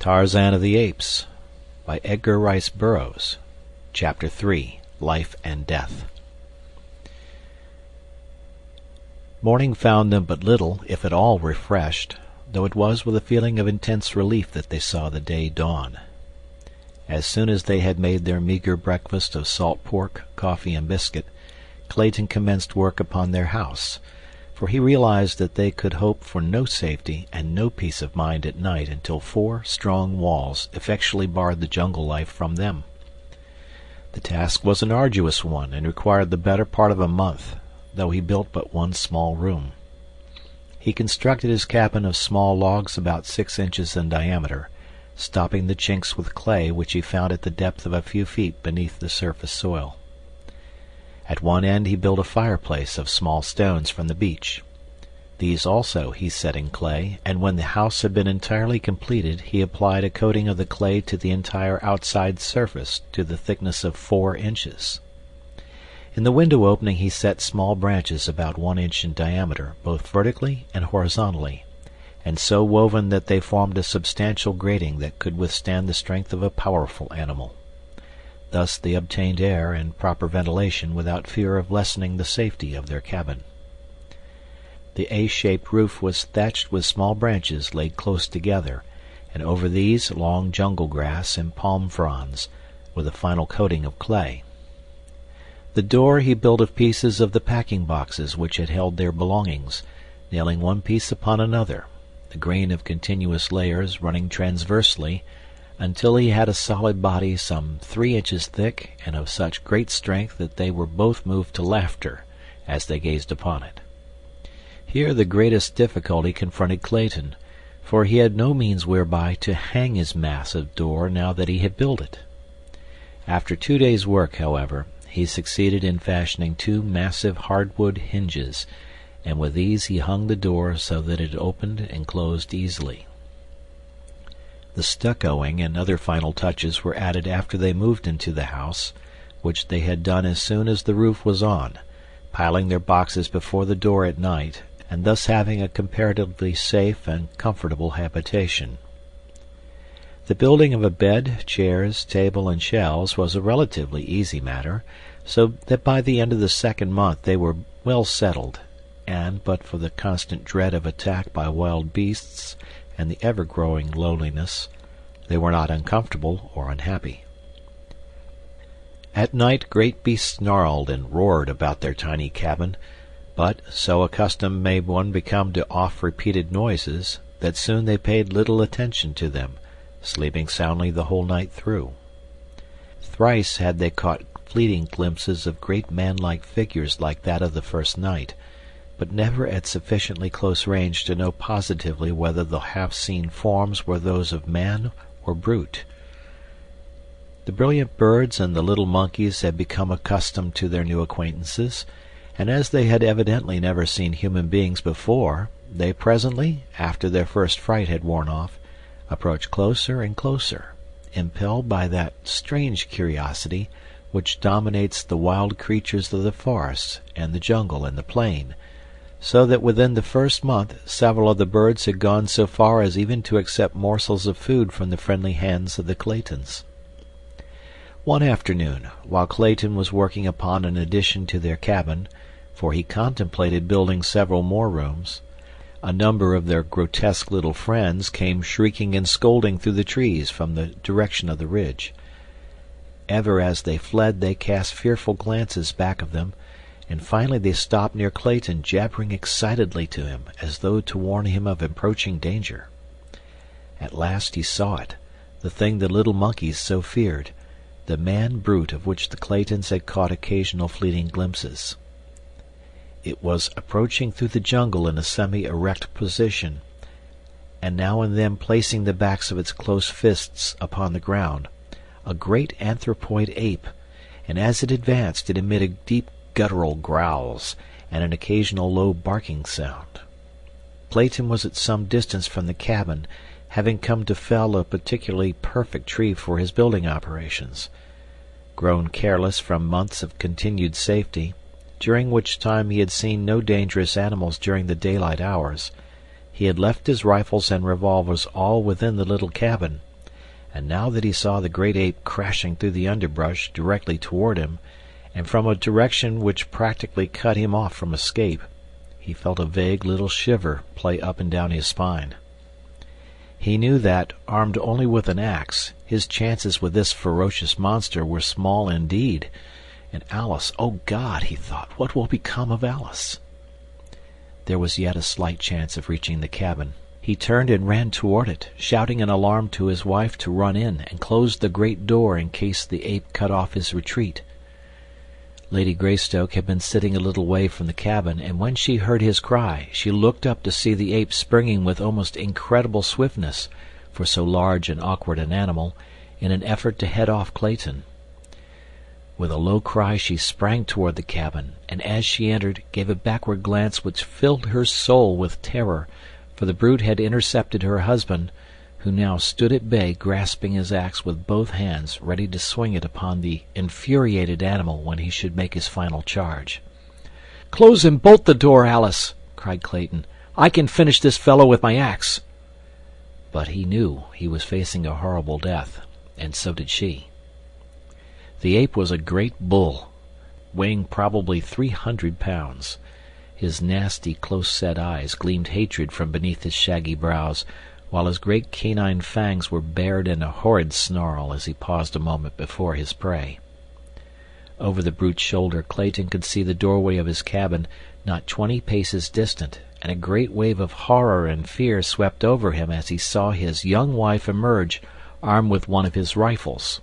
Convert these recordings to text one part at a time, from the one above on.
Tarzan of the Apes by Edgar Rice Burroughs. Chapter 3. Life and Death. Morning found them but little, if at all, refreshed, though it was with a feeling of intense relief that they saw the day dawn. As soon as they had made their meager breakfast of salt pork, coffee, and biscuit, Clayton commenced work upon their house, for he realized that they could hope for no safety and no peace of mind at night until 4 strong walls effectually barred the jungle life from them. The task was an arduous one and required the better part of a month, though he built but one small room. He constructed his cabin of small logs about 6 inches in diameter, stopping the chinks with clay which he found at the depth of a few feet beneath the surface soil. At one end he built a fireplace of small stones from the beach. These also he set in clay, and when the house had been entirely completed he applied a coating of the clay to the entire outside surface to the thickness of 4 inches. In the window opening he set small branches about 1 inch in diameter, both vertically and horizontally, and so woven that they formed a substantial grating that could withstand the strength of a powerful animal. Thus they obtained air and proper ventilation without fear of lessening the safety of their cabin. The A-shaped roof was thatched with small branches laid close together, and over these long jungle grass and palm fronds, with a final coating of clay. The door he built of pieces of the packing boxes which had held their belongings, nailing one piece upon another, the grain of continuous layers running transversely, until he had a solid body some 3 inches thick and of such great strength that they were both moved to laughter as they gazed upon it. Here the greatest difficulty confronted Clayton, for he had no means whereby to hang his massive door now that he had built it. After 2 days' work, however, he succeeded in fashioning 2 massive hardwood hinges, and with these he hung the door so that it opened and closed easily. The stuccoing and other final touches were added after they moved into the house, which they had done as soon as the roof was on, piling their boxes before the door at night, and thus having a comparatively safe and comfortable habitation. The building of a bed, chairs, table, and shelves was a relatively easy matter, so that by the end of the 2nd month they were well settled, and, but for the constant dread of attack by wild beasts and the ever-growing loneliness, they were not uncomfortable or unhappy. At night great beasts snarled and roared about their tiny cabin, but so accustomed may one become to oft-repeated noises that soon they paid little attention to them, sleeping soundly the whole night through. Thrice had they caught fleeting glimpses of great man-like figures like that of the first night, but never at sufficiently close range to know positively whether the half-seen forms were those of man or brute. The brilliant birds and the little monkeys had become accustomed to their new acquaintances, and as they had evidently never seen human beings before, they presently, after their first fright had worn off, approached closer and closer, impelled by that strange curiosity which dominates the wild creatures of the forest and the jungle and the plain, so that within the first month several of the birds had gone so far as even to accept morsels of food from the friendly hands of the Claytons. One afternoon, while Clayton was working upon an addition to their cabin, for he contemplated building several more rooms, a number of their grotesque little friends came shrieking and scolding through the trees from the direction of the ridge. Ever as they fled they cast fearful glances back of them, and finally they stopped near Clayton, jabbering excitedly to him as though to warn him of approaching danger. At last he saw it, the thing the little monkeys so feared, the man-brute of which the Claytons had caught occasional fleeting glimpses. It was approaching through the jungle in a semi-erect position, and now and then placing the backs of its close fists upon the ground, a great anthropoid ape, and as it advanced it emitted deep guttural growls and an occasional low barking sound. Clayton was at some distance from the cabin, having come to fell a particularly perfect tree for his building operations. Grown careless from months of continued safety, during which time he had seen no dangerous animals during the daylight hours, he had left his rifles and revolvers all within the little cabin, and now that he saw the great ape crashing through the underbrush directly toward him, and from a direction which practically cut him off from escape, he felt a vague little shiver play up and down his spine. He knew that, armed only with an axe, his chances with this ferocious monster were small indeed. And Alice, oh God, he thought, what will become of Alice? There was yet a slight chance of reaching the cabin. He turned and ran toward it, shouting an alarm to his wife to run in and close the great door in case the ape cut off his retreat. Lady Greystoke had been sitting a little way from the cabin, and when she heard his cry, she looked up to see the ape springing with almost incredible swiftness, for so large and awkward an animal, in an effort to head off Clayton. With a low cry she sprang toward the cabin, and as she entered gave a backward glance which filled her soul with terror, for the brute had intercepted her husband, who now stood at bay grasping his axe with both hands, ready to swing it upon the infuriated animal when he should make his final charge. "Close and bolt the door, Alice!" cried Clayton. "I can finish this fellow with my axe." But he knew he was facing a horrible death, and so did she. The ape was a great bull, weighing probably 300 pounds. His nasty, close-set eyes gleamed hatred from beneath his shaggy brows, while his great canine fangs were bared in a horrid snarl as he paused a moment before his prey. Over the brute's shoulder Clayton could see the doorway of his cabin, not 20 paces distant, and a great wave of horror and fear swept over him as he saw his young wife emerge, armed with one of his rifles.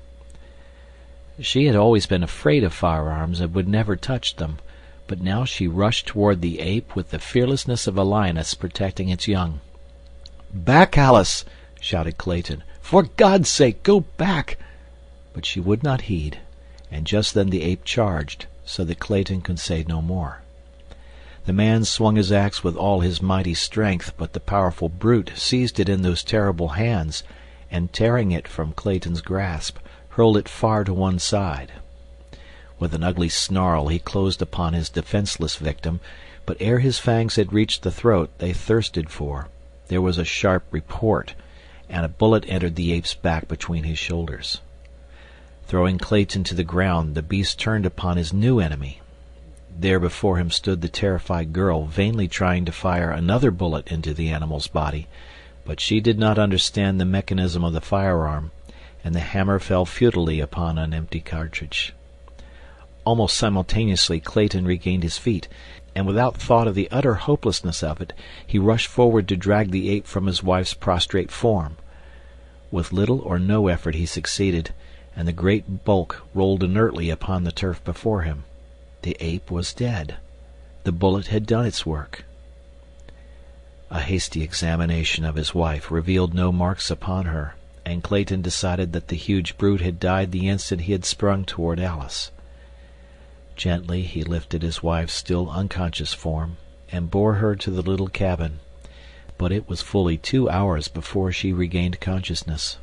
She had always been afraid of firearms and would never touch them, but now she rushed toward the ape with the fearlessness of a lioness protecting its young. "Back, Alice!" shouted Clayton. "For God's sake, go back!" But she would not heed, and just then the ape charged, so that Clayton could say no more. The man swung his axe with all his mighty strength, but the powerful brute seized it in those terrible hands, and tearing it from Clayton's grasp, hurled it far to one side. With an ugly snarl he closed upon his defenseless victim, but ere his fangs had reached the throat they thirsted for, there was a sharp report, and a bullet entered the ape's back between his shoulders. Throwing Clayton to the ground, the beast turned upon his new enemy. There before him stood the terrified girl, vainly trying to fire another bullet into the animal's body, but she did not understand the mechanism of the firearm, and the hammer fell futilely upon an empty cartridge. Almost simultaneously Clayton regained his feet, and without thought of the utter hopelessness of it, he rushed forward to drag the ape from his wife's prostrate form. With little or no effort he succeeded, and the great bulk rolled inertly upon the turf before him. The ape was dead. The bullet had done its work. A hasty examination of his wife revealed no marks upon her, and Clayton decided that the huge brute had died the instant he had sprung toward Alice. Gently he lifted his wife's still unconscious form and bore her to the little cabin, but it was fully 2 hours before she regained consciousness.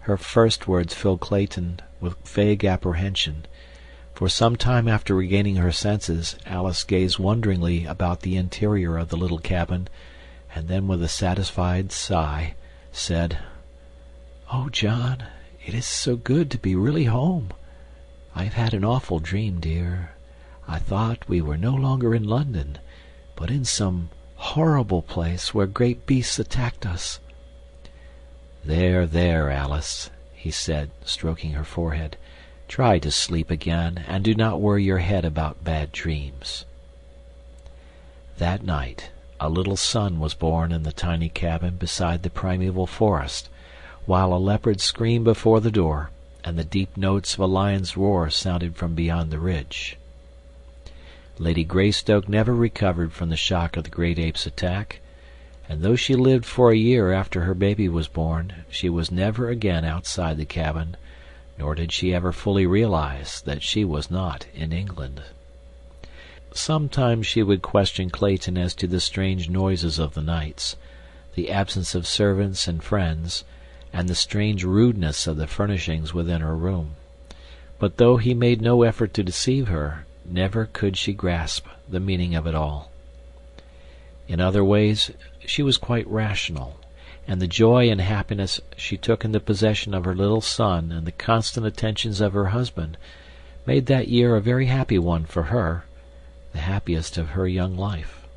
Her first words filled Clayton with vague apprehension. For some time after regaining her senses, Alice gazed wonderingly about the interior of the little cabin, and then with a satisfied sigh said, "Oh, John, it is so good to be really home. I have had an awful dream, dear. I thought we were no longer in London, but in some horrible place where great beasts attacked us." "There, there, Alice," he said, stroking her forehead. "Try to sleep again, and do not worry your head about bad dreams." That night a little son was born in the tiny cabin beside the primeval forest, while a leopard screamed before the door, and the deep notes of a lion's roar sounded from beyond the ridge. Lady Greystoke never recovered from the shock of the great ape's attack, and though she lived for a year after her baby was born, she was never again outside the cabin, nor did she ever fully realize that she was not in England. Sometimes she would question Clayton as to the strange noises of the nights, the absence of servants and friends, and the strange rudeness of the furnishings within her room. But though he made no effort to deceive her, never could she grasp the meaning of it all. In other ways she was quite rational, and the joy and happiness she took in the possession of her little son and the constant attentions of her husband made that year a very happy one for her, the happiest of her young life.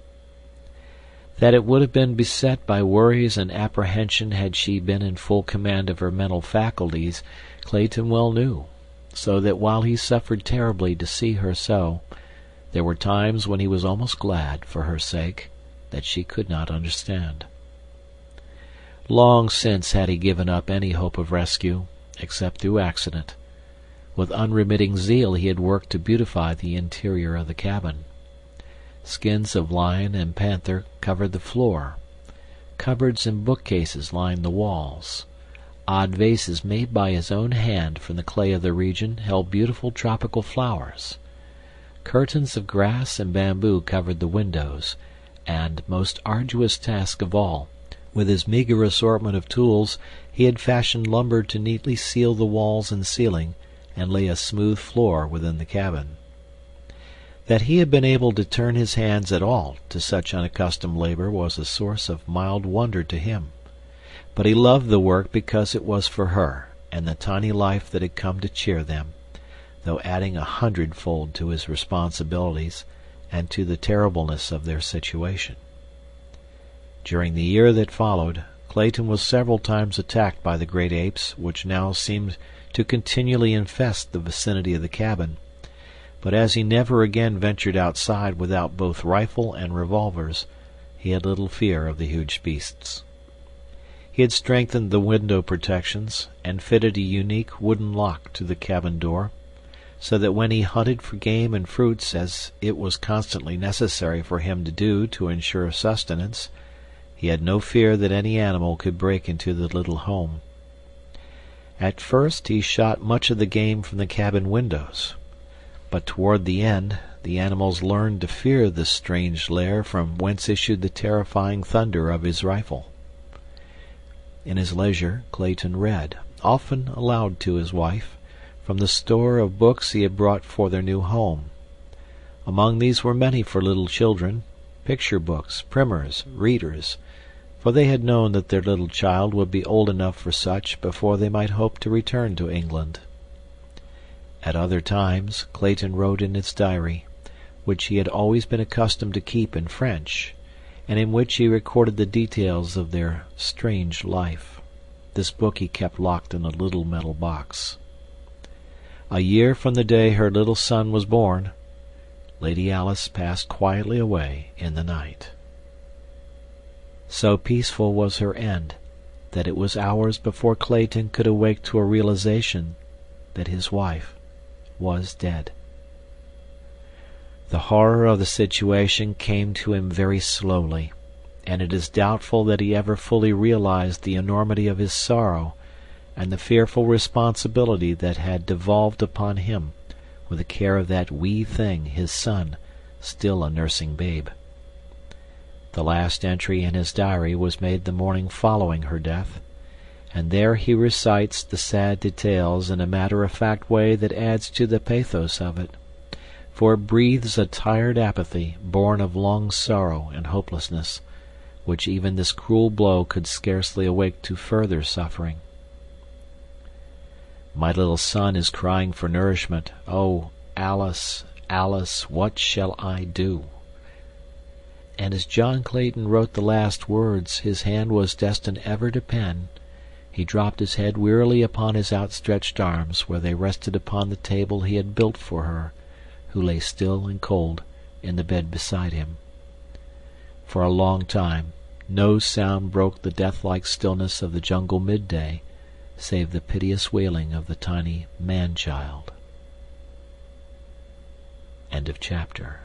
That it would have been beset by worries and apprehension had she been in full command of her mental faculties, Clayton well knew, so that while he suffered terribly to see her so, there were times when he was almost glad, for her sake, that she could not understand. Long since had he given up any hope of rescue, except through accident. With unremitting zeal he had worked to beautify the interior of the cabin. Skins of lion and panther covered the floor. Cupboards and bookcases lined the walls. Odd vases made by his own hand from the clay of the region held beautiful tropical flowers. Curtains of grass and bamboo covered the windows, and, most arduous task of all, with his meager assortment of tools, he had fashioned lumber to neatly seal the walls and ceiling, and lay a smooth floor within the cabin. That he had been able to turn his hands at all to such unaccustomed labor was a source of mild wonder to him. But he loved the work because it was for her and the tiny life that had come to cheer them, though adding 100-fold to his responsibilities and to the terribleness of their situation. During the year that followed, Clayton was several times attacked by the great apes which now seemed to continually infest the vicinity of the cabin, but as he never again ventured outside without both rifle and revolvers, he had little fear of the huge beasts. He had strengthened the window protections and fitted a unique wooden lock to the cabin door, so that when he hunted for game and fruits, as it was constantly necessary for him to do to ensure sustenance, he had no fear that any animal could break into the little home. At first he shot much of the game from the cabin windows, but toward the end the animals learned to fear this strange lair from whence issued the terrifying thunder of his rifle. In his leisure Clayton read, often aloud to his wife, from the store of books he had brought for their new home. Among these were many for little children, picture books, primers, readers, for they had known that their little child would be old enough for such before they might hope to return to England. At other times Clayton wrote in his diary, which he had always been accustomed to keep in French, and in which he recorded the details of their strange life. This book he kept locked in a little metal box. A year from the day her little son was born, Lady Alice passed quietly away in the night. So peaceful was her end that it was hours before Clayton could awake to a realization that his wife was dead. The horror of the situation came to him very slowly, and it is doubtful that he ever fully realized the enormity of his sorrow and the fearful responsibility that had devolved upon him with the care of that wee thing, his son, still a nursing babe. The last entry in his diary was made the morning following her death, and there he recites the sad details in a matter-of-fact way that adds to the pathos of it, for it breathes a tired apathy born of long sorrow and hopelessness, which even this cruel blow could scarcely awake to further suffering. My little son is crying for nourishment. Oh, Alice, Alice, what shall I do? And as John Clayton wrote the last words his hand was destined ever to pen, he dropped his head wearily upon his outstretched arms, where they rested upon the table he had built for her, who lay still and cold in the bed beside him. For a long time no sound broke the death-like stillness of the jungle midday, save the piteous wailing of the tiny man-child. End of chapter.